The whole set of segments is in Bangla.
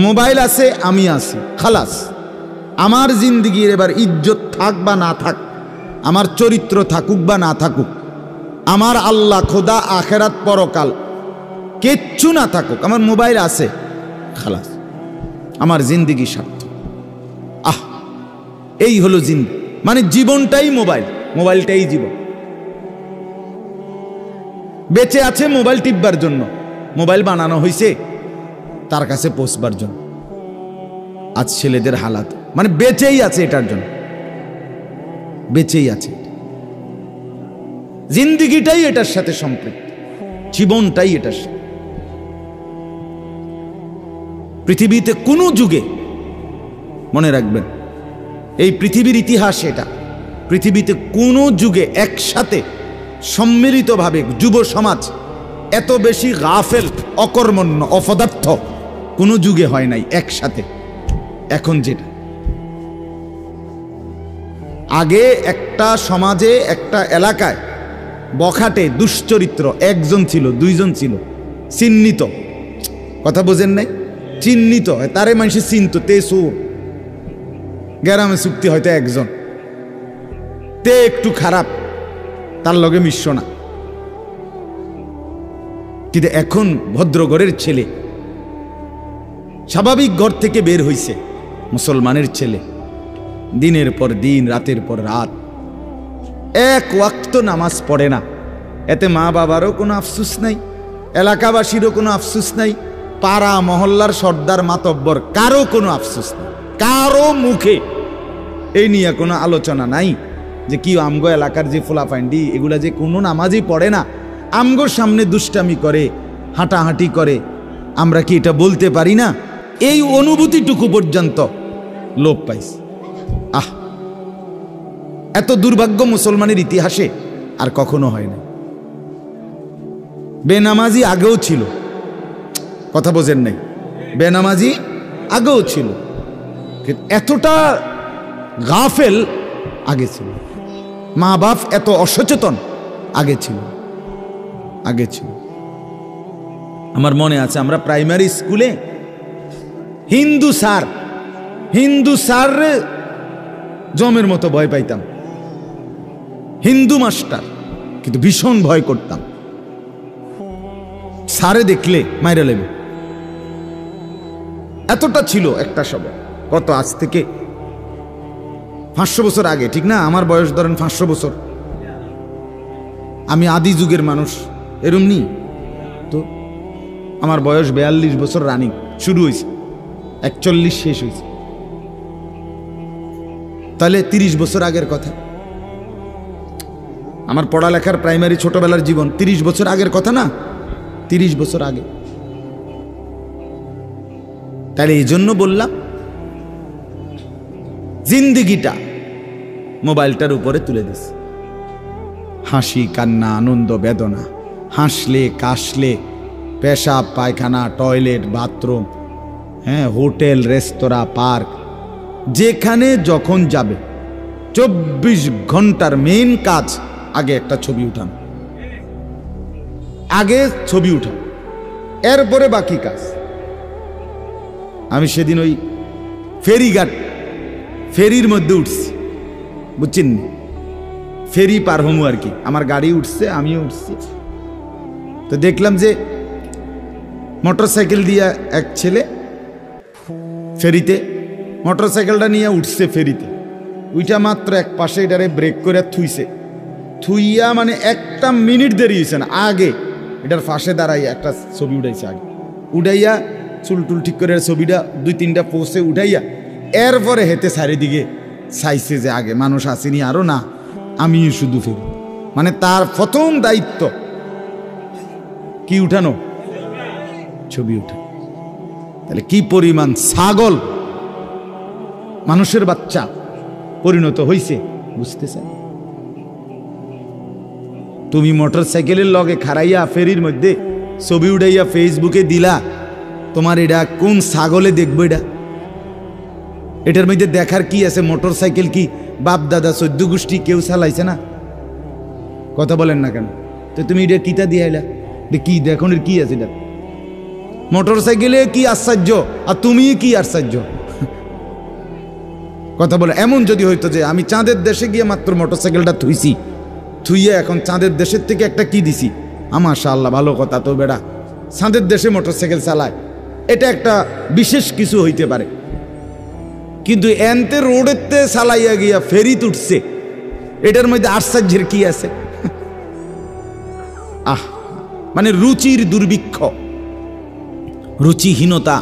মোবাইল আছে, আমি আছি, খালাস। আমার জিন্দিগির এবার ইজ্জত থাক বা না থাক, আমার চরিত্র থাকুক বা না থাকুক, আমার আল্লাহ খোদা আখেরাত পরকাল কিচ্ছু না থাকুক, আমার মোবাইল আছে, খালাস, আমার জিন্দিগি সার্থক। এই হলো জিন্দিগি, মানে জীবনটাই মোবাইল, মোবাইলটাই জীবন। বেঁচে আছে মোবাইল টিপবার জন্য, মোবাইল বানানো হয়েছে তার কাছে পৌঁছবার জন্য। আজ ছেলেদের হালাত, মানে বেঁচেই আছে এটার জন্য, বেঁচেই আছে। জিন্দিগিটাই এটার সাথে সম্পৃক্ত, জীবনটাই এটার সাথে। পৃথিবীতে কোনো যুগে, মনে রাখবেন এই পৃথিবীর ইতিহাস এটা, পৃথিবীতে কোনো যুগে একসাথে সম্মিলিতভাবে যুব সমাজ এত বেশি গাফেল, অকর্মণ্য, অপদার্থ কোনো যুগে হয় নাই একসাথে। এখন যেটা, আগে একটা সমাজে, একটা এলাকায় বখাটে দুশ্চরিত্র একজন ছিল, দুইজন ছিল, চিহ্নিত, কথা বোঝেন নাই, চিহ্নিত, তারে মানুষে চিনত, তে সুর, গ্রামে চুক্তি হয়তো একজন, তে একটু খারাপ, তার লগে মিশ্র না। কিন্তু এখন ভদ্রঘরের ছেলে, স্বাভাবিক ঘর থেকে বের হইছে, মুসলমানের ছেলে, দিনের পর দিন, রাতের পর রাত এক ওয়াক্ত নামাজ পড়ে না। এতে মা বাবারও কোনো আফসুস নাই, এলাকাবাসীরও কোনো আফসুস নাই, পাড়া মহল্লার সর্দার মাতব্বর কারো কোনো আফসুস নাই, কারো মুখে এই নিয়ে কোনো আলোচনা নাই যে কি আমগো এলাকার যে ফোলাফান্ডি এগুলা যে কোনো নামাজই পড়ে না, আমগোর সামনে দুষ্টামি করে, হাঁটাহাঁটি করে, আমরা কি এটা বলতে পারি না? এই অনুভূতিটুকু পর্যন্ত লোপ পাইছে। এত দুর্ভাগ্য মুসলমানের ইতিহাসে আর কখনো হয় না। বেনামাজি আগেও ছিল, কথা বোঝেন নাই, বেনামাজি আগেও ছিল, এতটা গাফেল আগে ছিল, মা বাপ এত অসচেতন আগে ছিল, আগে ছিল। আমার মনে আছে আমরা প্রাইমারি স্কুলে হিন্দু স্যার জমের মতো ভয় পাইতাম, হিন্দু মাস্টার, কিন্তু ভীষণ ভয় করতাম, স্যারে দেখলে মাইরা লেবে, এতটা ছিল একটা সময়। কত, আজ থেকে 500 বছর আগে, ঠিক না? আমার বয়স ধরেন 500 বছর, আমি আদি যুগের মানুষ, এরম নি তো। আমার বয়স 42 বছর রানিং, শুরু হয়েছে 41 শেষ হয়েছে, তাহলে 30 বছর আগের কথা। আমার পড়ালেখার প্রাইমারি ছোটবেলার জীবন 30 বছর আগের কথা না, 30 বছর আগে। তাহলে এই জন্য বললাম জিন্দিগিটা মোবাইলটার উপরে তুলে দিস, হাসি কান্না আনন্দ বেদনা, হাসলে কাশলে, পেশাব পায়খানা, টয়লেট বাথরুম, হোটেল রেস্তোরাঁ পার্ক, যেখানে যখন যাবে 24 ঘন্টার মেইন কাজ আগে একটা ছবি উঠানো, আগে ছবি উঠান, এরপরে বাকি কাজ। আমি সেদিন ওই ফেরিঘাট, ফেরির মধ্যে উঠছি, বুঝছেন, ফেরি পার হমু আর কি, আমার গাড়ি উঠছে, আমিও উঠছি, তো দেখলাম যে মোটরসাইকেল দিয়া এক ছেলে ফেরিতে, মোটরসাইকেলটা নিয়ে উঠছে ফেরিতে, ওইটা মাত্র এক পাশে এটারে ব্রেক করে থুইয়া মানে 1 মিনিট দেরি হয়েছে না, আগে এটার পাশে দাঁড়াইয়া একটা ছবি উঠাইছে, আগে উঠাইয়া চুলটুল ঠিক করে ছবিটা 2-3টা পোস্টে উঠাইয়া এরপরে হেঁটে চারিদিকে চাইছে যে আগে মানুষ আসেনি আরো না, আমিও শুধু ফেরি। মানে তার প্রথম দায়িত্ব কি উঠানো, ছবি উঠা। তাহলে কি পরিমাণ ছাগল মানুষের বাচ্চা পরিণত হইছে বুঝতেছেন? তুমি মোটরসাইকেলের লগে খাড়াইয়া ফেরির মধ্যে ছবি উঠাইয়া ফেসবুকে দিলা, তোমার এটা কোন ছাগলে দেখবো? এটার মধ্যে দেখার কি আছে? মোটরসাইকেল কি বাপ দাদা 14 গোষ্ঠী কেউ চালাইছে না? কথা বলেন না কেন? তো তুমি এটা কিতা দিয়ে আইলা, কি দেখনের কি আছে? এটা মোটর সাইকেলে কি আশ্চর্য, আর তুমি কি আশ্চর্য? কথা বলে এমন যদি হইতো যে আমি চাঁদের দেশে গিয়ে মাত্র মোটরসাইকেলটা থুইয়ে এখন চাঁদের দেশের থেকে একটা কি দিছি, মাশাআল্লাহ ভালো কথা তো বেড়া, চাঁদের দেশে মোটরসাইকেল চালায়, এটা একটা বিশেষ কিছু হইতে পারে। কিন্তু এনতে রোডেতে চালাইয়া গিয়া ফেরি তুটছে, এটার মধ্যে আশ্চর্যের কি আছে? মানে রুচির দুর্ভিক্ষ, রুচিহীনতা,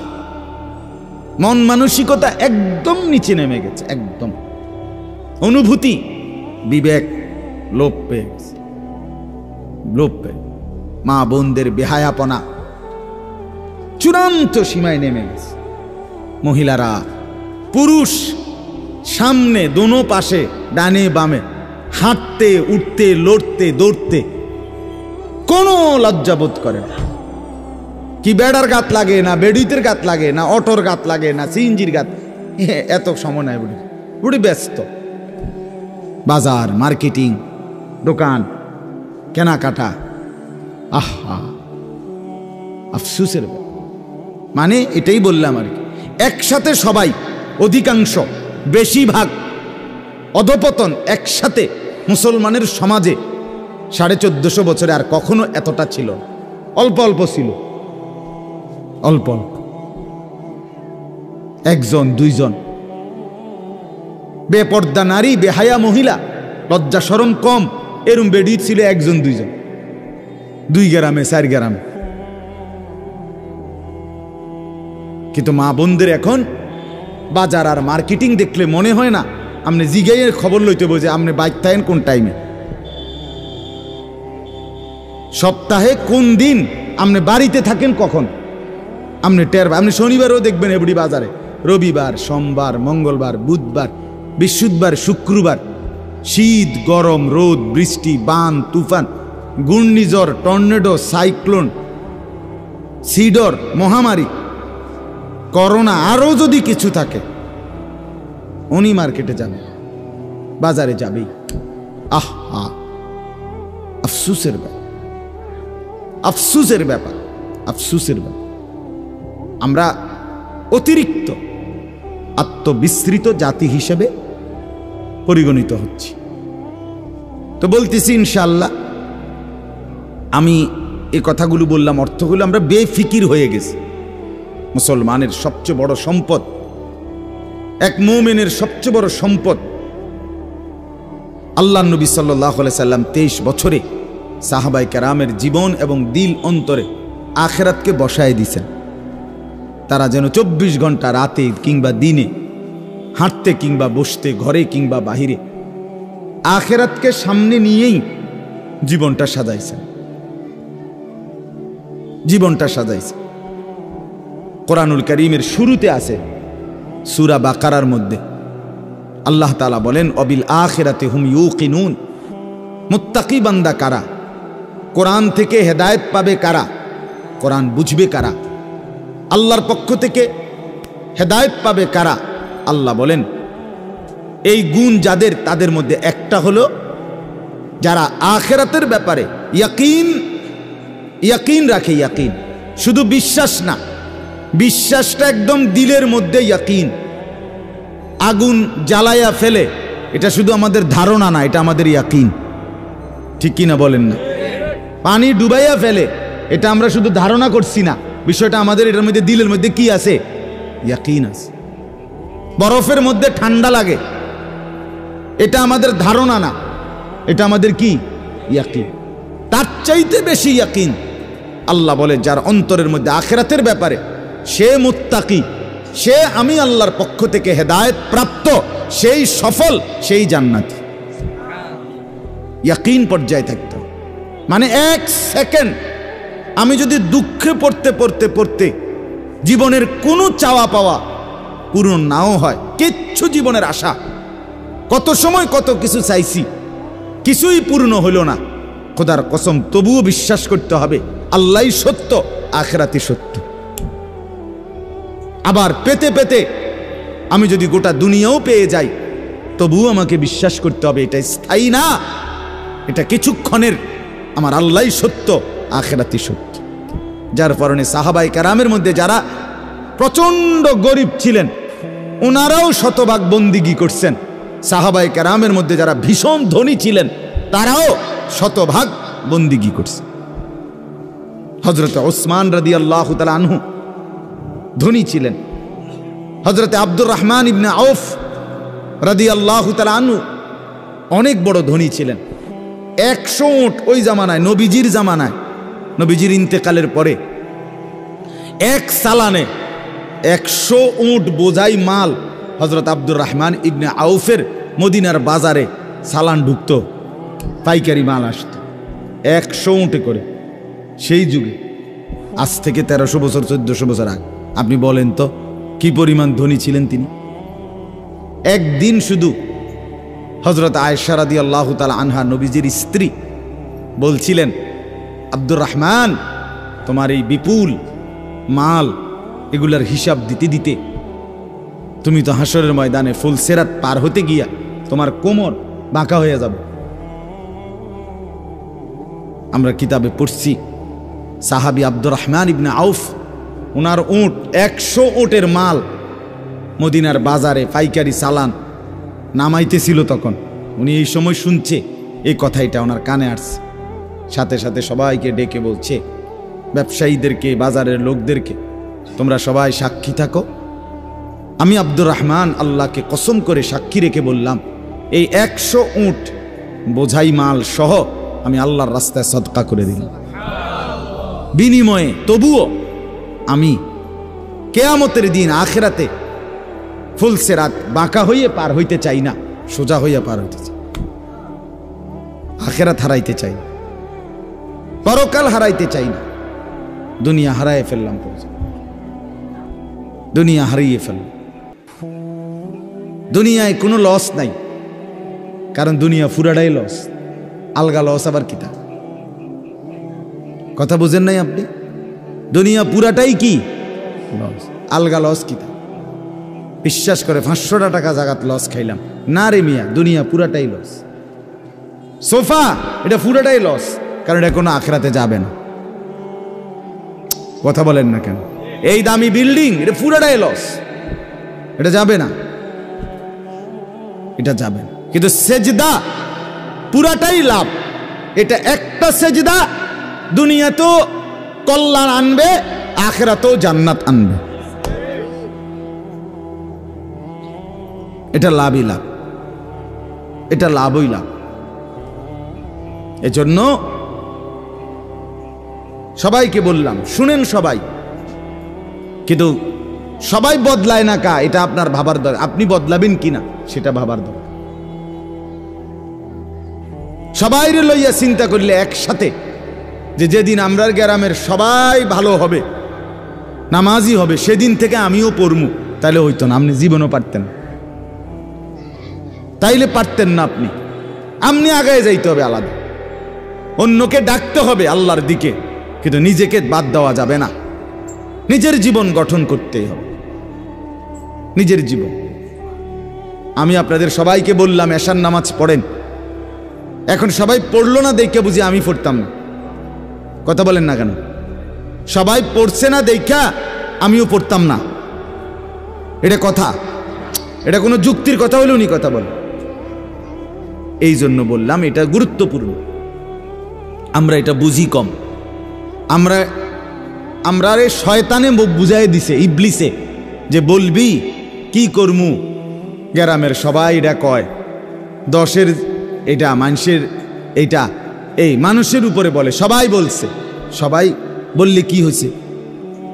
মন মানসিকতা একদম নিচে নেমে গেছে, একদম অনুভূতি, বিবেক লোপ পেয়ে গেছে, লোপ পেয়ে, মা বোনদের বেহায়াপনা চূড়ান্ত সীমায় নেমে গেছে। মহিলারা পুরুষ সামনে দোনো পাশে ডানে বামে হাঁটতে উঠতে লড়তে দৌড়তে কোনো লজ্জাবোধ করে না। কি বেড়ার গাত লাগে না, বেড়িতের গাত লাগে না, অটোর গাত লাগে না, সিএনজির গাত, এত সময় নাই। বুড়ি বুড়ি ব্যস্ত, বাজার, মার্কেটিং, দোকান, কেনাকাটা। আফসুসের মানে এটাই বললাম আর কি, একসাথে সবাই, অধিকাংশ, বেশিরভাগ অধপতন একসাথে মুসলমানের সমাজে 1450 বছরে আর কখনো এতটা ছিল, অল্প অল্প ছিল, অল্প অল্প, একজন দুইজন বেপর্দা নারী, বেহায়া মহিলা, লজ্জা শরম কম, এরম বেডি ছিল একজন দুইজন, 2 গ্রামে 4 গ্রামে। কিন্তু মা বোনদের এখন বাজার আর মার্কেটিং দেখলে মনে হয় না আপনি জিগাইয়ের খবর লইতে বোঝে আপনি বাইক থাকেন কোন টাইমে, সপ্তাহে কোন দিন আপনি বাড়িতে থাকেন কখন, আপনি আপনি শনিবারও দেখবেন এবড়ি বাজারে, রবিবার, সোমবার, মঙ্গলবার, বুধবার, বৃহস্পতিবার, শুক্রবার, শীত, গরম, রোদ, বৃষ্টি, বান, তুফান, ঘূর্ণিঝড়, টর্নেডো, সাইক্লোন, সিডর, মহামারী, করোনা, আরো যদি কিছু থাকে, উনি মার্কেটে যাবে, বাজারে যাবেই। আফসুসের ব্যাপার, আফসুসের ব্যাপার, আফসুসের ব্যাপার। আমরা অতিরিক্ত আত্মবিস্মৃত জাতি হিসেবে পরিগণিত হচ্ছি। তো বলতেছি ইনশাআল্লাহ, আমি এই কথাগুলো বললাম, অর্থগুলো আমরা বেফিকির হয়ে গেছি। মুসলমানের সবচেয়ে বড় সম্পদ, এক মুমিনের সবচেয়ে বড় সম্পদ, আল্লাহ নবী সাল্লাল্লাহু আলাইহি সাল্লাম 23 বছরে সাহাবায়ে কেরামের জীবন এবং দিল অন্তরে আখিরাতকে বসায় দিয়েছেন। তারা যেন 24 ঘন্টা রাতে কিংবা দিনে, হাঁটতে কিংবা বসতে, ঘরে কিংবা বাহিরে, আখিরাতকে সামনে নিয়েই জীবনটা সাজাইছেন, জীবনটা সাজাইছেন। কোরআনুল কারীমের শুরুতে আছে সূরা বাকারার মধ্যে আল্লাহ তাআলা বলেন, অবিল আখিরাতি হুম ইউকিনুন, মুত্তাকি বান্দা কারা, কোরআন থেকে হেদায়েত পাবে কারা, কোরআন বুঝবে কারা, আল্লাহর পক্ষ থেকে হেদায়েত পাবে কারা। আল্লাহ বলেন এই গুণ যাদের, তাদের মধ্যে একটা হলো যারা আখিরাতের ব্যাপারে ইয়াকিন রাখে। ইয়াকিন শুধু বিশ্বাস না, বিশ্বাসটা একদম দিলের মধ্যে ইয়াকিন। আগুন জ্বালাইয়া ফেলে, এটা শুধু আমাদের ধারণা না, এটা আমাদের ইয়াকিন। ঠিক কিনা বলেন না? পানি ডুবাইয়া ফেলে, এটা আমরা শুধু ধারণা করছি না, বিষয়টা আমাদের এটার মধ্যে দিলের মধ্যে কি আছে? ইয়াকিন আছে। বরফের মধ্যে ঠান্ডা লাগে, এটা আমাদের ধারণা না, এটা আমাদের কি? ইয়াকিন। তার চাইতে বেশি ইয়াকিন আল্লাহ বলে যার অন্তরের মধ্যে আখিরাতের ব্যাপারে, সে মুত্তাকি, সে আমি আল্লাহর পক্ষ থেকে হেদায়েত প্রাপ্ত, সেই সফল, সেই জান্নাতি। ইয়াকিন পর্যায়ে থাকতে মানে 1 সেকেন্ড আমি যদি দুঃখে পড়তে পড়তে পড়তে জীবনের কোনো চাওয়া পাওয়া পূরণ নাও হয়, কিচ্ছু জীবনের আশা, কত সময় কত কিছু চাইছি, কিছুই পূর্ণ হইল না, খোদার কসম তবুও বিশ্বাস করতে হবে আল্লাহই সত্য, আখিরাতই সত্য। আবার পেতে পেতে আমি যদি গোটা দুনিয়াও পেয়ে যাই, তবুও আমাকে বিশ্বাস করতে হবে এটা স্থায়ী না, এটা কিছুক্ষণের, আমার আল্লাহই সত্য, আখিরাতই সত্য। যার কারণে সাহাবায়ে কেরামের মধ্যে যারা প্রচণ্ড গরিব ছিলেন ওনারাও শতভাগ বন্দিগি করছেন, সাহাবায়ে কেরামের মধ্যে যারা ভীষণ ধনী ছিলেন তারাও শতভাগ বন্দিগি করছে। হযরত ওসমান রাদিয়াল্লাহু তাআলা আনহু ধনী ছিলেন, হযরত আব্দুর রহমান ইবনে আউফ রাদিয়াল্লাহু তাআলা আনহু অনেক বড় ধনী ছিলেন। 100 উট ওই জামানায়, নবীজির জামানায়, নবীজির ইন্তেকালের পরে এক সালানে 100 উট বোঝাই মাল হযরত আব্দুর রহমান ইবনে আউফের মদিনার বাজারে সালান ঢুকতো, পাইকারি মাল আসতো 100 উটে করে। সেই যুগে, আজ থেকে 1300 বছর 1400 বছর আগে, আপনি বলেন তো কি পরিমাণ ধনী ছিলেন তিনি। একদিন শুধু হযরত আয়েশা রাদিয়াল্লাহু তাআলা আনহা নবীজির স্ত্রী বলছিলেন, আব্দুর রহমান তোমার এই বিপুল মাল এগুলার হিসাব দিতে দিতে তুমি তো হাসরের ময়দানে ফুলসিরাত পার হতে গিয়া তোমার কোমর বাঁকা হয়ে যাবে। আমরা কিতাবে পড়ছি সাহাবী আব্দুর রহমান ইবনে আউফ, ওনার উট 100 উটের মাল মদিনার বাজারে পাইকারি চালান নামাইতেছিল। তখন উনি এই সময় শুনছে এই কথাটা ওনার কানে আসছে, সাথে সাথে সবাইকে ডেকে বলছে, ব্যবসায়ীদেরকে, বাজারের লোকদেরকে, তোমরা সবাই সাক্ষী থাকো, আমি আব্দুর রহমান আল্লাহকে কসম করে সাক্ষী রেখে বললাম এই 100 উট বোঝাই মাল সহ আমি আল্লাহর রাস্তায় সদকা করে দিলাম, বিনিময়ে তবুও আমি কিয়ামতের দিন আখিরাতে ফুলসিরাত বাঁকা হইয়ে পার হইতে চাই না, সোজা হইয়া পার হইতে চাই। আখিরাত হারাইতে চাই না, পরকাল হারাইতে চাই না। দুনিয়া হারাইয়ে ফেললাম, দুনিয়া হারিয়ে ফেললাম। দুনিয়ায় কোনো লস নাই, কারণ দুনিয়া পুরাটাই লস। আলগা লস আবার কিতা, কথা বুঝেন নাই আপনি? দুনিয়া পুরাটাই কি লস, আলগা লস কিতা? বিশ্বাস করে 500 টাকা জাগাত লস খাইলাম না রে মিয়া, দুনিয়া পুরাটাই লস। সোফা এটা পুরাটাই লস, কারণ এটা কোনো আখিরাতে যাবে না। কথা বলেন না কেন? এই দামি বিল্ডিং এটা পুরাটাই লস, এটা যাবে না, এটা যাবে না। কিন্তু সেজদা পুরাটাই লাভ। এটা একটা সেজদা দুনিয়াতেও কল্যাণ আনবে, আখিরাতেও জান্নাত আনবে। এটা লাভই লাভ, এটা লাভই লাভ। এজন্য সবাইকে বললাম, শুনেন সবাই, কিন্তু সবাই বদলায় না কা, এটা আপনার ভাবার দরকার। আপনি বদলাবেন কিনা সেটা ভাবার দরকার। সবাই লইয়া চিন্তা করলে একসাথে যে যেদিন আমরা গ্রামের সবাই ভালো হবে, নামাজি হবে, সেদিন থেকে আমিও পড়মু, তাইলে হইতো না। আপনি জীবনও পারতেন, তাইলে পারতেন না। আপনি আগায় যাইতে হবে আলাদা, অন্যকে ডাকতে হবে আল্লাহর দিকে, কিন্তু নিজেকে বাদ দেওয়া যাবে না। নিজের জীবন গঠন করতেই হবে, নিজের জীবন। আমি আপনাদের সবাইকে বললাম এশার নামাজ পড়েন, এখন সবাই পড়লো না দেখে বুঝি আমি পড়তাম না। কথা বলেন না কেন? সবাই পড়ছে না দেখা আমিও পড়তাম না, এটা কথা? এটা কোনো যুক্তির কথা হলো? উনি কথা বলেন। এই জন্য বললাম এটা গুরুত্বপূর্ণ। আমরা এটা বুঝি কম। আমরা শয়তানে বুঝাই দিছে, ইবলিসে, যে বলবি কি করমু, গ্রামের সবাই এটা কয়, 10-এর এটা মানুষের, এটা এই মানুষের উপরে বলে, সবাই বলছে, সবাই বললে কি হয়েছে?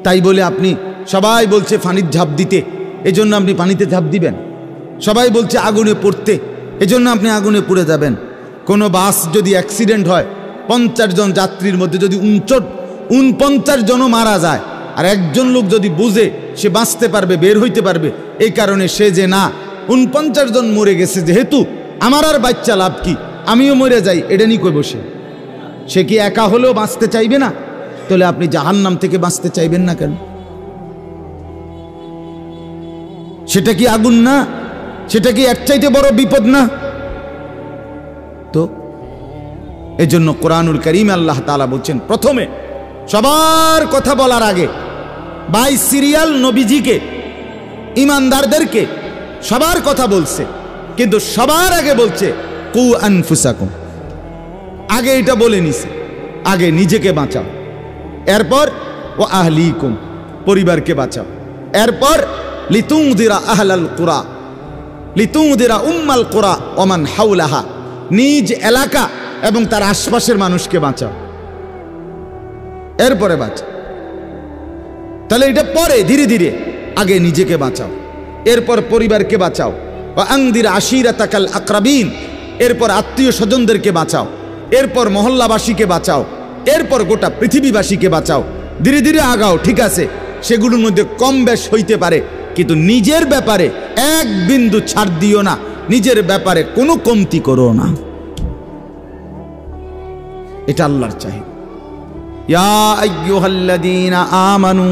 তাই বলে আপনি, সবাই বলছে পানির ঝাঁপ দিতে, এজন্য আপনি পানিতে ঝাঁপ দিবেন। সবাই বলছে আগুনে পড়তে, এজন্য আপনি আগুনে পুড়ে যাবেন। কোনো বাস যদি অ্যাক্সিডেন্ট হয়, 50 জন যাত্রীর মধ্যে যদি 49 জনও মারা যায়, আর একজন লোক যদি বুঝে সে বাঁচতে পারবে, বের হইতে পারবে, এই কারণে সে যে না 49 জন মরে গেছে, যেহেতু আমার আর বাচ্চা লাভ কি, আমিও মরে যাই, এটা নিয়ে কই বসে, সে কি একা হলেও বাঁচতে চাইবে না? তাহলে আপনি জাহান্নাম থেকে বাঁচতে চাইবেন না কেন? সেটা কি আগুন না? সেটা কি এর চাইতে বড় বিপদ না? তো এজন্য কোরআনুল কারীমে আল্লাহ তাআলা বলছেন, প্রথমে সবার কথা বলার আগে বাই সিরিয়াল নবীজিকে, ইমানদারদেরকে সবার কথা বলছে, কিন্তু সবার আগে বলছে কু আনফুসাকুম। আগে এটা বলে নিছে, আগে নিজেকে বাঁচাও, এরপর ও আহলিকুম, পরিবারকে বাঁচাও, এরপর লিতুনদিরা আহলাল কুরা, লিতুনদিরা উম্মাল কুরা ওমান হাওলাহা, নিজ এলাকা এবং তার আশপাশের মানুষকে বাঁচাও, এরপরে বাঁচাও। তাহলে এটা পরে ধীরে ধীরে, আগে নিজেকে বাঁচাও, এরপর পরিবারকে বাঁচাও, ওয়া আনদির আশিরাতাকাল আকরাবিন, এরপর আত্মীয় স্বজনদেরকে বাঁচাও, এরপর মহল্লাবাসীকে বাঁচাও, এরপর গোটা পৃথিবীবাসীকে বাঁচাও। ধীরে ধীরে আগাও, ঠিক আছে, সেগুলোর মধ্যে কম বেশ হইতে পারে, কিন্তু নিজের ব্যাপারে এক বিন্দু ছাড় দিও না, নিজের ব্যাপারে কোনো কমতি করো না। এটা আল্লাহর চাহিদা। ইয়া আইয়ুহাল্লাযীনা আমানু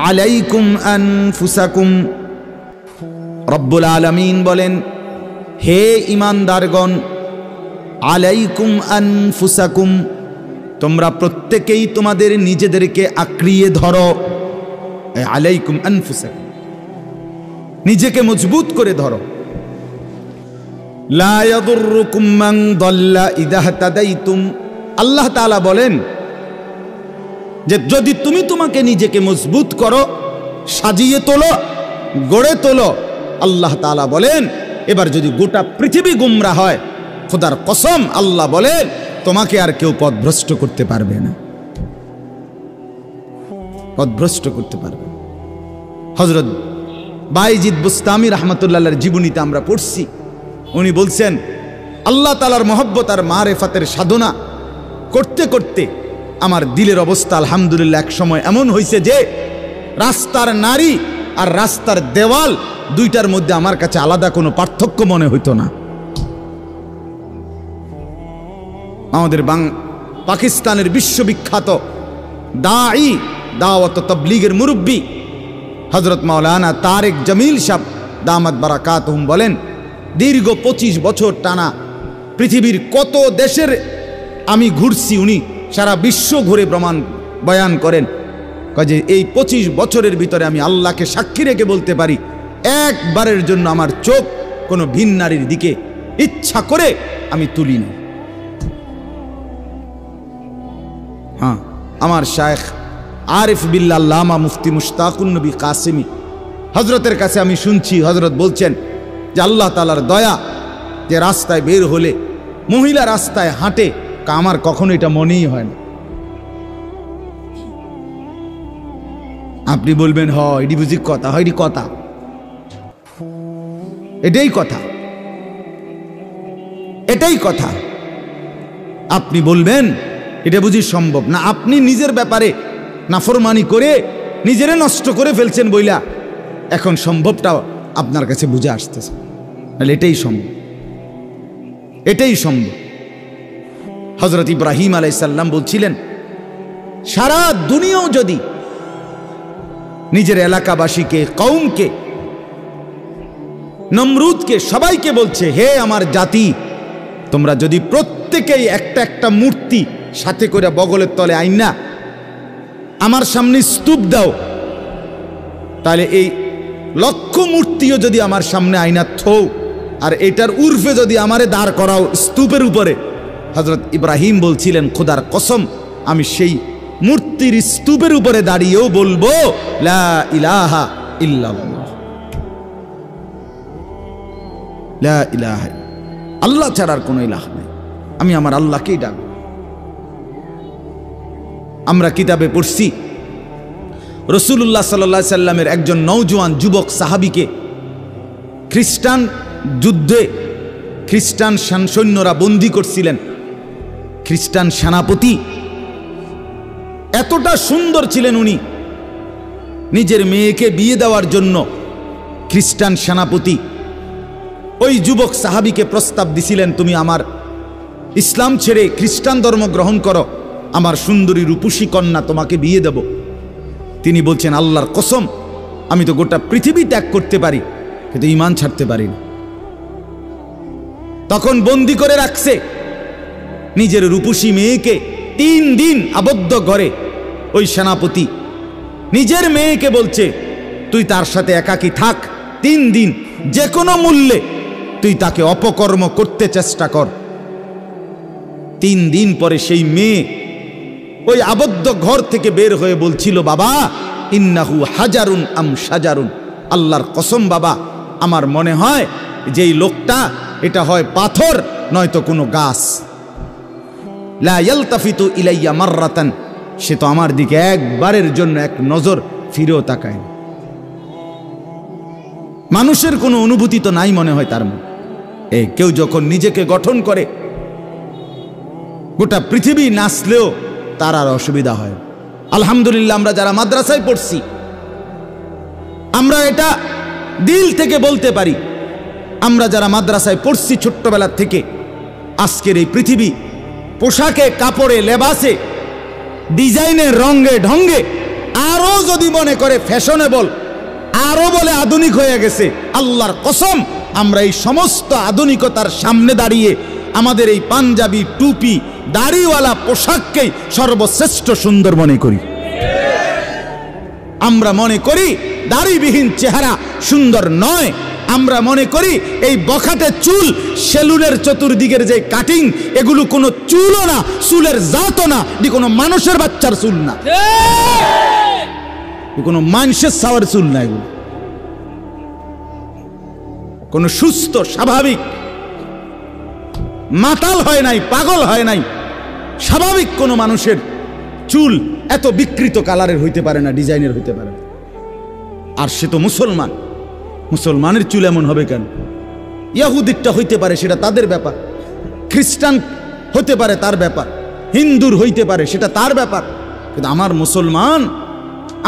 আলাইকুম আনফুসাকুম, রব্বুল আলামিন বলেন, হে ঈমানদারগণ, আলাইকুম আনফুসাকুম, তোমরা প্রত্যেকেই তোমাদের নিজেদেরকে আঁকড়িয়ে ধরো। আলাইকুম আনফুসাকুম, নিজেকে মজবুত করে ধরো। লা ইয়াদুররুকুম মান দাল্লা ইযা ইহতাদাইতুম, আল্লাহ তাআলা বলেন যে যদি তুমি তোমাকে নিজেকে মজবুত করো, সাজিয়ে তোলো, গড়ে তোলো, আল্লাহ তাআলা বলেন এবার যদি গোটা পৃথিবী গুমরা হয়, খোদার কসম আল্লাহ বলেন তোমাকে আর কেউ পথভ্রষ্ট করতে পারবে না, পথভ্রষ্ট করতে পারবে। হযরত বাইজিদ বুস্তামি রাহমাতুল্লাহর জীবনীতে আমরা পড়ছি, উনি বলছেন আল্লাহ তাআলার মহব্বত আর মারেফাতের সাধনা করতে করতে আমার দিলের অবস্থা আলহামদুলিল্লাহ এক সময় এমন হয়েছে যে রাস্তার নারী আর রাস্তার দেওয়াল দুইটার মধ্যে আমার কাছে আলাদা কোনো পার্থক্য মনে হইতো না। আমাদের পাকিস্তানের বিশ্ববিখ্যাত দাঈ, দাওয়াত ও তাবলীগের মুরব্বী হযরত মাওলানা তারেক জামিল সাহেব দামাত বারাকাতুহুম বলেন, দীর্ঘ 25 বছর টানা পৃথিবীর কত দেশের আমি ঘুরছি, উনি সারা বিশ্ব ঘুরে প্রমাণ বয়ান করেন যে এই 25 বছরের ভিতরে আমি আল্লাহকে সাক্ষী রেখে বলতে পারি, একবারের জন্য আমার চোখ কোনো ভিন নারীর দিকে ইচ্ছা করে আমি তুলি না। হ্যাঁ, আমার শায়েখ আরিফ বিল্লাহ আল্লামা মুফতি মুশতাকুন নবী কাসেমি হজরতের কাছে আমি শুনছি, হজরত বলছেন যে আল্লাহ তাআলার দয়া যে রাস্তায় বের হলে মহিলা রাস্তায় হাঁটে, আমার কখনো এটা মনেই হয় না। আপনি বলবেন হ এটি বুঝি কথা, হয় এটি কথা, এটাই কথা, এটাই কথা। আপনি বলবেন এটা বুঝি সম্ভব না, আপনি নিজের ব্যাপারে নাফরমানি করে নিজেরে নষ্ট করে ফেলছেন বইলা এখন সম্ভবটা আপনার কাছে বুঝে আসতেছে, তাহলে এটাই সম্ভব, এটাই সম্ভব। হযরত ইব্রাহিম আলাইহিস সালাম বলছিলেন সারা দুনিয়াও যদি নিজের এলাকাবাসীকে, কওমকে, নমরুদকে, সবাইকে বলছে হে আমার জাতি, তোমরা যদি প্রত্যেকেই একটা একটা মূর্তি সাথে করে বগলের তলে আইনা আমার সামনে স্তূপ দাও, তাহলে এই লক্ষ মূর্তিও যদি আমার সামনে আইনা থও আর এটার উর্ফে যদি আমারে দাঁড় করাও স্তূপের উপরে, হযরত ইব্রাহিম বলছিলেন খোদার কসম আমি সেই মূর্তির স্তূপের উপরে দাঁড়িয়েও বলবো লা ইলাহা ইল্লাল্লাহ, লা ইলাহা, আল্লাহ ছাড়ার কোনো ইলাহ নাই, আমি আমার আল্লাহকেই ডাকব। আমরা কিতাবে পড়ছি রাসূলুল্লাহ সাল্লাল্লাহু আলাইহি সাল্লামের একজন নওজোয়ান যুবক সাহাবীকে খ্রিস্টান যুদ্ধে খ্রিস্টান সৈন্যরা বন্দী করছিলেন। খ্রিস্টান সেনাপতি এতটা সুন্দর ছিলেন, উনি নিজের মেয়েকে বিয়ে দেওয়ার জন্য খ্রিস্টান সেনাপতি ওই যুবক সাহাবীকে প্রস্তাব দিছিলেন, তুমি আমার ইসলাম ছেড়ে খ্রিস্টান ধর্ম গ্রহণ করো, আমার সুন্দরী রূপসী কন্যা তোমাকে বিয়ে দেব। তিনি বলছেন আল্লাহর কসম আমি তো গোটা পৃথিবী ত্যাগ করতে পারি কিন্তু ঈমান ছাড়তে পারি না। তখন বন্দী করে রাখছে নিজের রূপসী মেয়েকে 3 দিন আবদ্ধ ঘরে ওই সেনাপতি নিজের মেয়েকে বলছে, তুই তার সাথে একাকী থাক 3 দিন, যে কোনো মূল্যে তুই তাকে অপকর্ম করতে চেষ্টা কর। 3 দিন পরে সেই মেয়ে ওই আবদ্ধ ঘর থেকে বের হয়ে বলছিল, বাবা ইন্নাহু হাজারুন আম শাজারুন, আল্লাহর কসম বাবা, আমার মনে হয় যে এই লোকটা এটা হয় পাথর নয়তো কোনো গাছ। লা ইয়ালতাফিতু ইলাইয়া মাররাতান, সে তো আমার দিকে একবারের জন্য এক নজর ফিরেও তাকায়। মানুষের কোনো অনুভূতি তো নাই মনে হয় তার মনে। কেউ যখন নিজেকে গঠন করে, গোটা পৃথিবী নাচলেও তার আর অসুবিধা হয়। আলহামদুলিল্লাহ, আমরা যারা মাদ্রাসায় পড়ছি আমরা এটা দিল থেকে বলতে পারি, আমরা যারা মাদ্রাসায় পড়ছি ছোট্টবেলা থেকে, আজকের এই পৃথিবী পোশাকে, কাপড়ে, লেবাসে, ডিজাইনে, রঙে, ঢঙ্গে আরো যদি মনে করে ফ্যাশনেবল, আরো বলে আধুনিক হয়ে গেছে, আল্লাহর কসম আমরা এই সমস্ত আধুনিকতার সামনে দাঁড়িয়ে আমাদের এই পাঞ্জাবি, টুপি, দাড়িওয়ালা পোশাককেই সর্বশ্রেষ্ঠ সুন্দর মনে করি। আমরা মনে করি দাড়িবিহীন চেহারা সুন্দর নয়। আমরা মনে করি এই বখাটে চুল, সেলুনের চতুর্দিকের যে কাটিং, এগুলো কোনো চুলও না, চুলের জাতও না, এটি কোনো মানুষের বাচ্চার চুল না, কোনো মানুষের সাওয়ার চুল না, এগুলো কোনো সুস্থ স্বাভাবিক মাতাল হয় নাই, পাগল হয় নাই, স্বাভাবিক কোনো মানুষের চুল এত বিকৃত কালারের হইতে পারে না, ডিজাইনের হইতে পারে না। আর সে তো মুসলমান, মুসলমানের চুল এমন হবে কেন? ইহুদিরটা হইতে পারে, সেটা তাদের ব্যাপার, খ্রিস্টান হতে পারে তার ব্যাপার, হিন্দুর হইতে পারে সেটা তার ব্যাপার, কিন্তু আমার মুসলমান,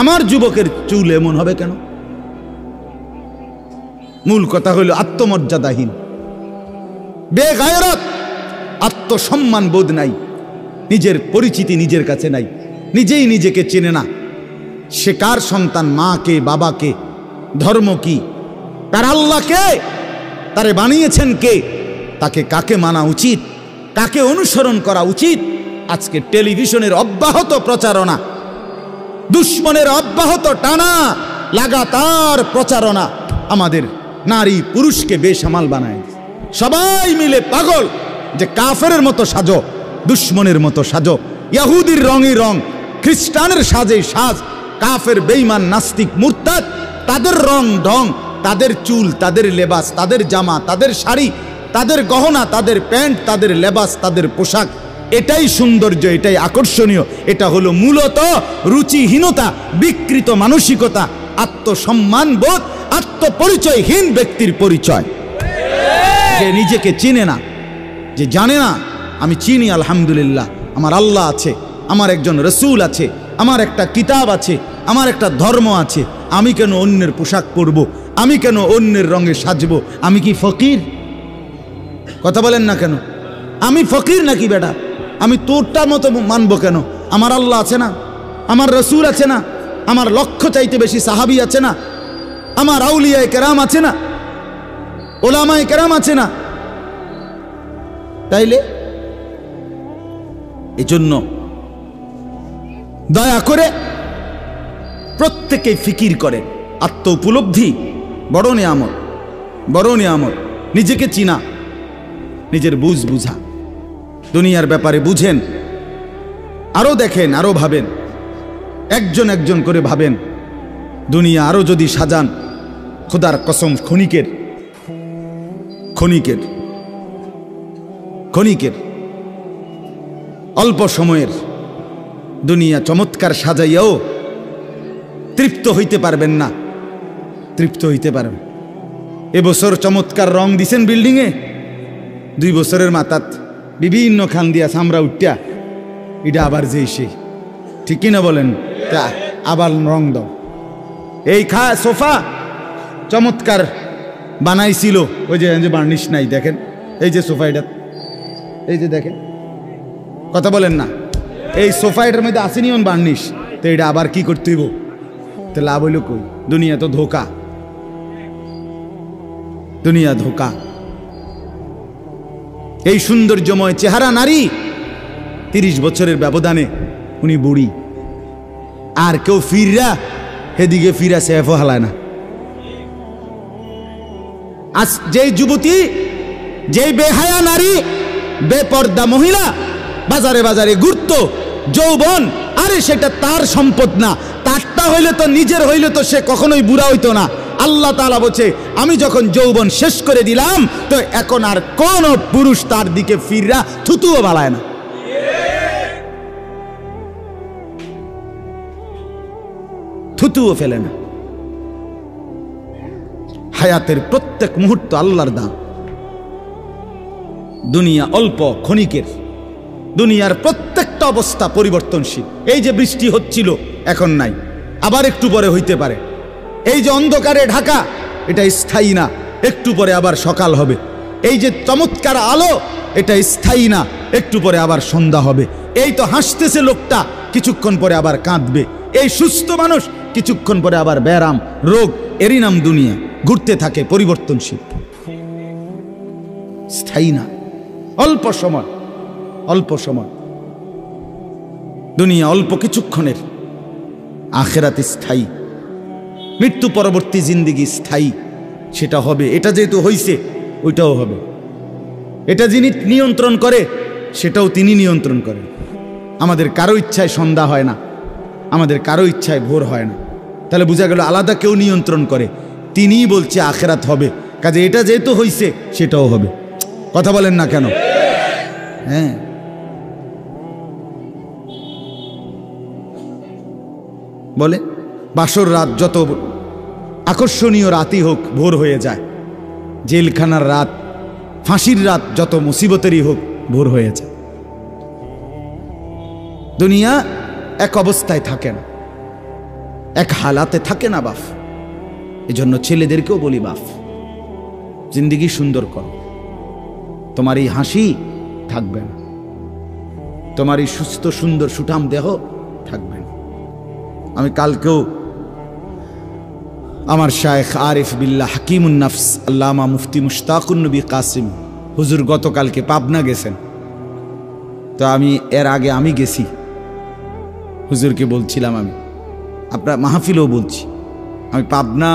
আমার যুবকের চুল এমন হবে কেন? মূল কথা হইল আত্মমর্যাদাহীন, বেগায়রত, আত্মসম্মান বোধ নাই, নিজের পরিচিতি নিজের কাছে নাই, নিজেই নিজেকে চেনে না। সে কার সন্তান, মা কে, বাবা কে, ধর্ম কি, তার আল্লাহ কে, তারে বানিয়েছেন কে, তাকে কাকে মানা উচিত, কাকে অনুসরণ করা উচিত। আজকে টেলিভিশনের অব্যাহত প্রচারণা, দুশ্মনের অব্যাহত টানা লাগাতার প্রচারণা আমাদের নারী পুরুষকে বেসামাল বানায়। সবাই মিলে পাগল যে কাফেরের মতো সাজো, দুশ্মনের মতো সাজো, ইহুদির রঙই রং, খ্রিস্টানের সাজে সাজ, কাফের বেঈমান নাস্তিক মুরতাদ তাদের রং ঢং, তাদের চুল, তাদের লেবাস, তাদের জামা, তাদের শাড়ি, তাদের গহনা, তাদের প্যান্ট, তাদের লেবাস, তাদের পোশাক, এটাই সৌন্দর্য, এটাই আকর্ষণীয়। এটা হলো মূলত রুচিহীনতা, বিকৃত মানসিকতা, আত্মসম্মান বোধ, আত্মপরিচয়হীন ব্যক্তির পরিচয়। যে নিজেকে চিনে না, যে জানে না আমি চিনি আলহামদুলিল্লাহ, আমার আল্লাহ আছে, আমার একজন রসুল আছে, আমার একটা কিতাব আছে, আমার একটা ধর্ম আছে, আমি কেন অন্যের পোশাক পরব, আমি কেন অন্যের রঙে সাজবো? আমি কি ফকির? কথা বলেন না কেন? আমি ফকির নাকি বেটা? আমি তোরটার মতো মানবো কেন? আমার আল্লাহ আছে না, আমার রসুল আছে না, আমার লক্ষ চাইতে বেশি সাহাবি আছে না, আমার আউলিয়ায়ে কেরাম আছে না, ওলামায়ে কেরাম আছে না। তাইলে এজন্য দয়া করে প্রত্যেকেই ফিকির করে, আত্ম উপলব্ধি বড় নিয়ামত, বড় নিয়ামত। নিজেকে চিনা, নিজের বুঝ বুঝা, দুনিয়ার ব্যাপারে বুঝেন, আরো দেখেন, আরো ভাবেন, একজন একজন করে ভাবেন। দুনিয়া আরো যদি সাজান, খোদার কসম ক্ষণিকের ক্ষণিকের ক্ষণিকের অল্প সময়ের দুনিয়া চমৎকার সাজাইয়াও তৃপ্ত হইতে পারবেন না, তৃপ্ত হইতে পারবেন। এবছর চমৎকার রং দিছেন বিল্ডিংয়ে, 2 বছরের মাথাত বিভিন্ন খান দিয়া সামরা উঠিয়া এটা আবার যে সে, ঠিক কিনা বলেন? তা আবার রং দাও। এই সোফা চমৎকার বানাইছিল, ওই যে বার্নিশ নাই, দেখেন এই যে সোফা, এটা এই যে দেখেন, কথা বলেন না, এই সোফা এটার মধ্যে আসেনি অন বার্নিশ, তো এটা আবার কি করতে হইব? তো লাভ হইল কই? দুনিয়া তো ধোকা, দুনিয়া ধোকা। এই সৌন্দর্যময় চেহারা নারী 30 বছরের ব্যবধানে উনি বুড়ি। আর কেউ ফিররা এদিকে ফিরা সেফও হালায় না। আজ যেই যুবতী, যেই বেহায়া নারী, বেপর্দা মহিলা বাজারে বাজারে ঘুরতো, যৌবন, আরে সেটা তার সম্পদ না, তারটা হইলে তো নিজের হইলে তো সে কখনোই বুড়া হইতো না। আল্লাহ তাআলা বলছে আমি যখন যৌবন শেষ করে দিলাম তো এখন আর কোন পুরুষ তার দিকে ফিররা থুতুও বালায় না। থুতুও ফেলে না। হায়াতের প্রত্যেক মুহূর্ত আল্লাহর দান। দুনিয়া অল্প ক্ষণিকের, দুনিয়ার প্রত্যেকটা অবস্থা পরিবর্তনশীল। এই যে বৃষ্টি হচ্ছিল এখন নাই, আবার একটু পরে হইতে পারে। এই যে অন্ধকারে ঢাকা, এটা স্থায়ী না, একটু পরে আবার সকাল হবে। এই যে চমৎকার আলো, এটা স্থায়ী না, একটু পরে আবার সন্ধ্যা হবে। এই তো হাসতেছে লোকটা, কিছুক্ষণ পরে আবার কাঁদবে। এই সুস্থ মানুষ, কিছুক্ষণ পরে আবার ব্যারাম, রোগ। এরই নাম দুনিয়া, ঘুরতে থাকে, পরিবর্তনশীল, স্থায়ী না। অল্প সময়, অল্প সময়। দুনিয়া অল্প কিছুক্ষণের, আখিরাত স্থায়ী। মৃত্যু পরবর্তী জিন্দেগি স্থায়ী, সেটা হবে। এটা যেহেতু হইছে, ওইটাও হবে। এটা যিনি নিয়ন্ত্রণ করে, সেটাও তিনি নিয়ন্ত্রণ করেন। আমাদের কারো ইচ্ছায় সন্ধ্যা হয় না, আমাদের কারো ইচ্ছায় ভোর হয় না। তাহলে বোঝা গেল আলাদা কেউ নিয়ন্ত্রণ করে, তিনিই বলছে আখিরাত হবে। কাজে এটা যেহেতু হইছে, সেটাও হবে। কথা বলেন না কেন? হ্যাঁ, বলে বাসর রাত যত আকর্ষণীয় রাতই হোক, ভোর হয়ে যায়। জেলখানার রাত, ফাঁসির রাত যত মুসিবতেরই হোক, ভোর হয়ে যায়। দুনিয়া এক অবস্থায় থাকে না, এক হালাতে থাকে না বাপ। এজন্য ছেলেদেরকেও বলি, বাপ জিন্দেগি সুন্দর করো। তোমার এই হাসি থাকবে না, তোমার এই সুস্থ সুন্দর সুঠাম দেহ থাকবে না। আমি কালকেও আমার শায়েখ আরিফ বিল্লাহ হাকিমুন নাফস আল্লামা মুফতি মুশতাকুন নবী কাসিম হুজুর গতকালকে পাবনা গেছেন। তো আমি এর আগে আমি গেছি, হুজুরকে বলছিলাম, আমি আপনার মাহফিলেও বলছি, আমি পাবনা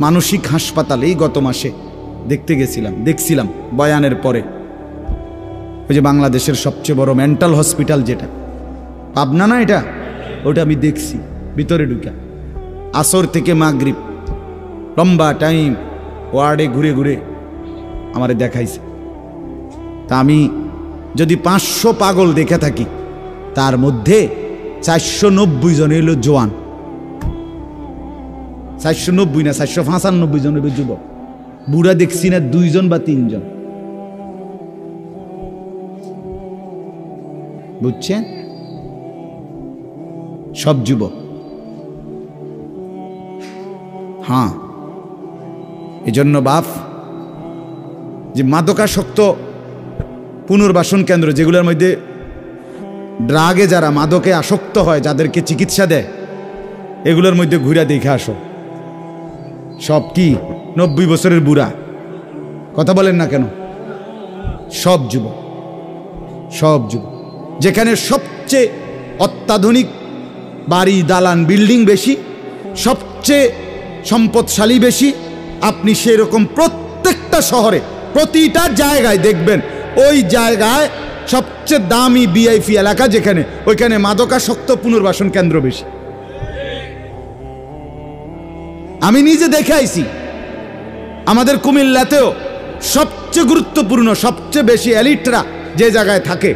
মানসিক হাসপাতালেই গত মাসে দেখতে গেছিলাম। দেখছিলাম বয়ানের পরে, ওই যে বাংলাদেশের সবচেয়ে বড় মেন্টাল হসপিটাল যেটা পাবনা না, এটা ওটা আমি দেখছি ভিতরে ঢুকা। আসর থেকে মাগরিব লম্বা টাইম ওয়ার্ডে ঘুরে ঘুরে আমারে দেখাইছে। তা আমি যদি 500 পাগল দেখে থাকি, তার মধ্যে 490 জন হইল জোয়ান। 490 না, 495 জন হইল যুবক। বুড়া দেখছি না 2 জন বা 3 জন। বুঝছেন? সব যুবক। হ্যাঁ, এজন্য বাপ যে মাদকাসক্ত পুনর্বাসন কেন্দ্র, যেগুলোর মধ্যে ড্রাগে যারা মাদকে আসক্ত হয়, যাদেরকে চিকিৎসা দেয়, এগুলোর মধ্যে ঘুরে দেখে আসো। সব কি 90 বছরের বুড়া? কথা বলেন না কেন? সব যুবক, সব যুবক। যেখানে সবচেয়ে অত্যাধুনিক বাড়ি, দালান, বিল্ডিং বেশি, সবচেয়ে সম্পদশালী বেশি, আপনি সেরকম প্রত্যেকটা শহরে প্রতিটা জায়গায় দেখবেন ওই জায়গায় সবচেয়ে দামি ভিআইপি এলাকা যেখানে, ওইখানে মাদকাসক্ত পুনর্বাসন কেন্দ্র বেশি। আমি নিজে দেখে আইছি। আমাদের কুমিল্লাতেও সবচেয়ে গুরুত্বপূর্ণ, সবচেয়ে বেশি এলিটরা যে জায়গায় থাকে,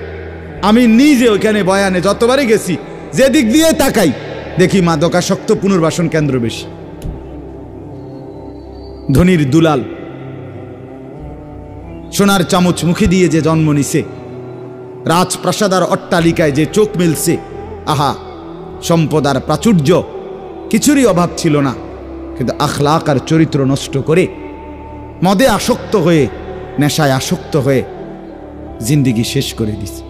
আমি নিজে ওইখানে বয়ানে যতবারই গেছি, যে দিক দিয়ে তাকাই দেখি মাদকাসক্ত পুনর্বাসন কেন্দ্র বেশি। ধনির দুলাল, সোনার চামচ মুখে দিয়ে যে জন্ম নিছে, রাজপ্রাসাদ আর অট্টালিকায় যে চোখ মেলছে, আহা, সম্পদ আর প্রাচুর্য কিছুরই অভাব ছিল না, কিন্তু আখলাক আর চরিত্র নষ্ট করে, মদে আসক্ত হয়ে, নেশায় আসক্ত হয়ে জিন্দেগি শেষ করে দিছে,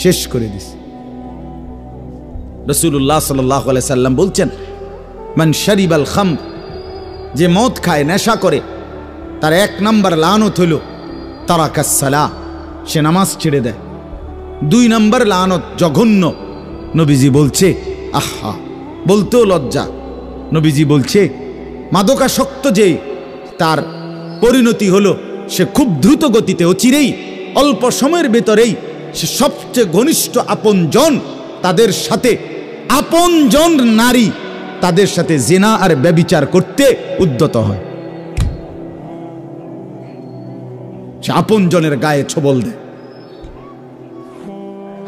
শেষ করে দিছে। রাসূলুল্লাহ সাল্লাল্লাহু আলাইহি সাল্লাম বলছেন, মান শারিবাল খামর, যে মদ খায়, নেশা করে, তার 1 নাম্বার লানত হইল তারাকাস সালাহ, সে নামাজ ছেড়ে দেয়। 2 নম্বর লানত জঘন্য। নবীজি বলছে, আহা, বলতেও লজ্জা। নবীজি বলছে মাদকাসক্ত যে তার পরিণতি হলো সে খুব দ্রুত গতিতে অচিরেই অল্প সময়ের ভেতরেই সে সবচেয়ে ঘনিষ্ঠ আপনজন তাদের সাথে, আপনজন নারী তাদের সাথে জিনা আর ব্যভিচার করতে উদ্যত হয়। সে আপনজনের গায়ে ছোবল দেয়।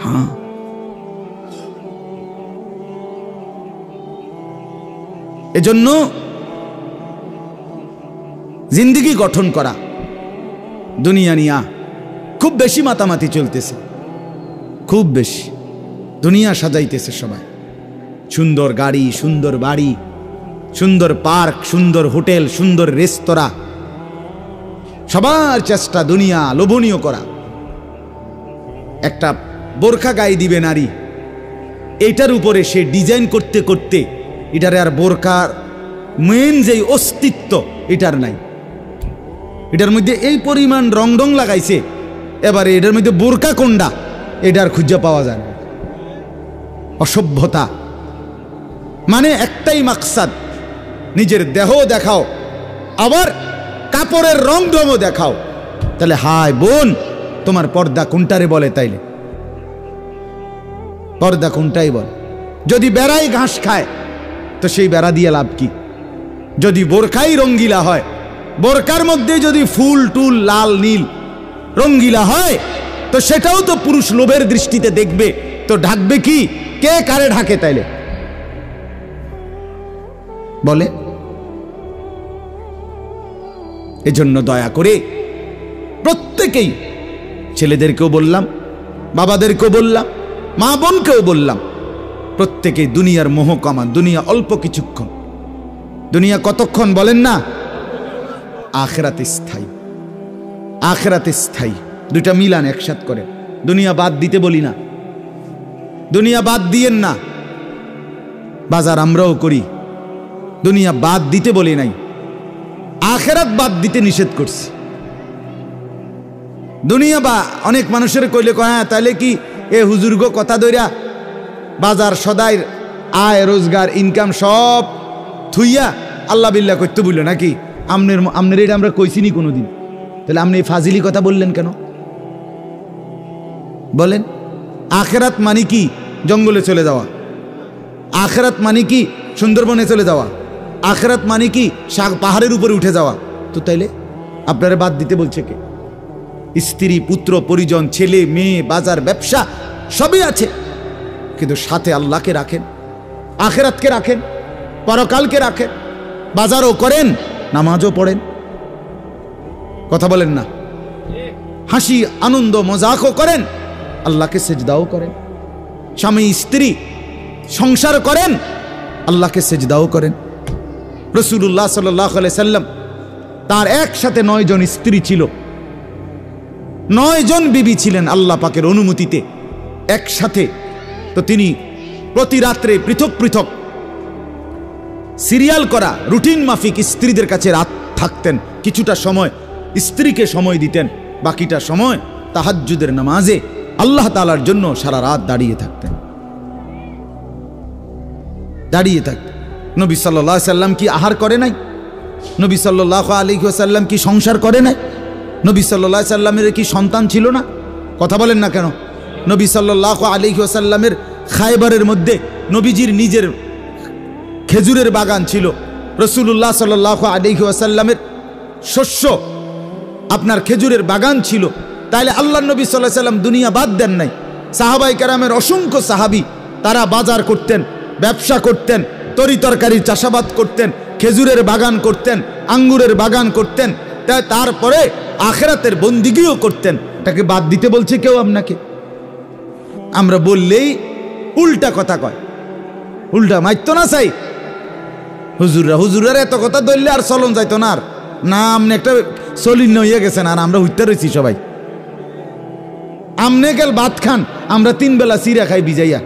হ্যাঁ, এজন্য জিন্দেগি গঠন করা, দুনিয়া নিয়া খুব বেশি মাতামাতি চলতেছে, খুব বেশি। দুনিয়া সাজাইতেছে সবাই, সুন্দর গাড়ি, সুন্দর বাড়ি, সুন্দর পার্ক, সুন্দর হোটেল, সুন্দর রেস্তোরাঁ, সবার চেষ্টা দুনিয়া লোভনীয় করা। একটা বোরখা গায়ে দিবে নারী, এইটার উপরে সে ডিজাইন করতে করতে এটারে আর বোরকার মেন যেই অস্তিত্ব এটার নাই। এটার মধ্যে এই পরিমাণ রং লাগাইছে, এবারে এটার মধ্যে বোরকা কোনটা এটার খুঁজে পাওয়া যায় না। অসভ্যতা। মানে একটাই মাকসাদ, নিজের দেহ দেখাও, আবার কাপড়ের রংও দেখাও। তাহলে হায় বোন, তোমার পর্দা কোনটারে বলে? তাইলে পর্দা কোনটাই বলে? যদি বেড়াই ঘাস খায় তো সেই বেড়া দিয়ে লাভ কি? যদি বোরকাই রঙ্গিলা হয়, বোরকার মধ্যে যদি ফুল টুল লাল নীল রঙ্গিলা হয়, তো সেটাও তো পুরুষ লোভের দৃষ্টিতে দেখবে। তো ঢাকবে কি? কে কারে ঢাকে তাইলে বলে? এজন্য দয়া করে প্রত্যেকেই, ছেলেদেরকেও বললাম, বাবাদেরকেও বললাম, মা বোনকেও বললাম, প্রত্যেকেই দুনিয়ার মোহ কমান। দুনিয়া অল্প কিছুক্ষণ। দুনিয়া কতক্ষণ বলেন না? আখিরাতে স্থায়ী। আখিরাতে স্থায়ী। দুইটা মিলান একসাথ করে। দুনিয়া বাদ দিতে বলি না, দুনিয়া বাদ দিয়েন না। বাজার আমরাও করি, দুনিয়া বাদ দিতে বলি নাই, আখিরাত বাদ দিতে নিষেধ করছি। দুনিয়া বা অনেক মানুষের কইলে কয়, হ্যাঁ তাহলে কি এ হুজুর্গ কথা দইরা বাজার সদাইর আয় রোজগার ইনকাম সব থুইয়া আল্লাহ বিল্লাহ করতে বললো নাকি? আমনের এটা আমরা কইছিনি কোনোদিন। তাহলে আপনি ফাজিলি কথা বললেন কেন বলেন? আখিরাত মানে কি? জঙ্গলে চলে যাওয়া। আখিরাত মানে কি? সুন্দরবনে চলে যাওয়া। আখিরাত মানে কি? পাহাড়ের উপরে উঠে যাওয়া। তো তাইলে আপনারা বাদ দিতে বলছে কে? স্ত্রী, পুত্র, পরিজন, ছেলে মেয়ে, বাজার, ব্যবসা সবই আছে, কিন্তু সাথে আল্লাহকে রাখেন, আখিরাতকে রাখেন, পরকালকে রাখেন, বাজারও করেন, নামাজও পড়েন। কথা বলেন না? হাসি আনন্দ মজাকও করেন, আল্লাহকে সেজদাও করেন। স্বামী স্ত্রী সংসার করেন, আল্লাহকে সেজদাও করেন। রাসূলুল্লাহ সাল্লাল্লাহু আলাইহি সাল্লাম তার একসাথে 9 জন স্ত্রী ছিল, 9 জন বিবি ছিলেন আল্লাহ পাকের অনুমতিতে একসাথে। তো তিনি প্রতি রাত্রে পৃথক পৃথক সিরিয়াল করা রুটিন মাফিক স্ত্রীদের কাছে রাত থাকতেন। কিছুটা সময় স্ত্রীকে সময় দিতেন, বাকিটা সময় তাহাজ্জুদের নামাজে আল্লাহ তাআলার জন্য সারা রাত দাঁড়িয়ে থাকতেন, দাঁড়িয়ে থাকতেন। নবী সাল্লাল্লাহু আলাইহি সাল্লাম কি আহার করে নাই? নবী সাল্লাল্লাহু আলাইহি ওয়াসাল্লাম কি সংসার করে নাই? নবী সাল্লাল্লাহু আলাইহি সাল্লামের কি সন্তান ছিল না? কথা বলেন না কেন? নবী সাল্লাল্লাহু আলাইহি ওয়াসাল্লামের খায়বারের মধ্যে নবীজির নিজের খেজুরের বাগান ছিল। রাসূলুল্লাহ সাল্লাল্লাহু আলাইহি ওয়াসাল্লামের শস্য আপনার খেজুরের বাগান ছিল। তাইলে আল্লাহর নবী সাল্লাল্লাহু আলাইহি ওয়াসাল্লাম দুনিয়া বাদ দেন নাই। সাহাবায়ে কেরামের অসংখ্য সাহাবী তারা বাজার করতেন, ব্যবসা করতেন, তরি তরকারির চাষাবাদ করতেন, খেজুরের বাগান করতেন, আঙ্গুরের বাগান করতেন, তারপরে আখিরাতের বন্দিগিও করতেন। তাকে বাদ দিতে বলছে কেউ আপনাকে? আমরা বললেই উল্টা কথা কয়, উল্টা মাইতো না চাই। হুজুররা এত কথা ধরলে আর চলন যাইতো না। আর না, আপনি একটা চলিন হইয়া গেছেন, আর আমরা হইতে রয়েছি সবাই। আমনে গেল ভাত খান, আমরা 3 বেলা চিরা খাই ভিজাইয়া।